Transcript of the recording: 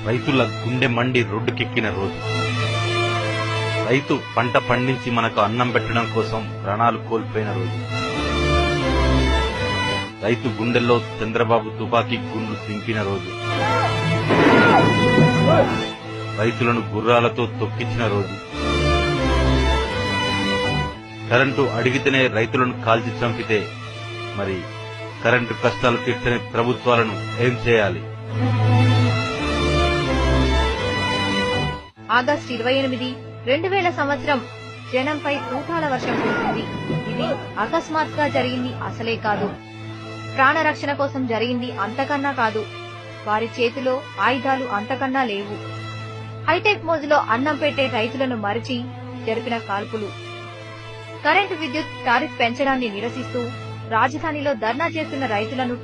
రైతుల గుండె మండి రోడ్డుకెక్కిన రోజు. రైతు పంట పండించి మనకు అన్నం పెట్టడం కోసం ప్రాణాలు కోల్పోయిన రోజు. రైతు గుండెల్లో చంద్రబాబు తుపాకీ గుండ్లు దింపిన రోజు. రైతులను గుర్రాలతో తొక్కించిన రోజు. కరెంటు అడిగితేనే రైతులను కాల్చి చంపితే మరి కరెంటు కష్టాలు తీర్చని ప్రభుత్వాలను ఏం చేయాలి? ఆగస్టు 28, 2000 సంవత్సరం జనంపై తూటాల వర్షం కురిసింది. ఇది అకస్మాత్తుగా జరిగింది అసలే కాదు. ప్రాణరక్షణ కోసం జరిగింది అంతకన్నా కాదు. వారి చేతిలో ఆయుధాలు అంతకన్నా లేవు. హైటెక్ మోజులో అన్నం పెట్టే రైతులను మరిచి జరిపిన కాల్పులు. కరెంటు విద్యుత్ టారిఫ్ పెంచడాన్ని నిరసిస్తూ రాజధానిలో ధర్నా చేస్తున్న రైతులను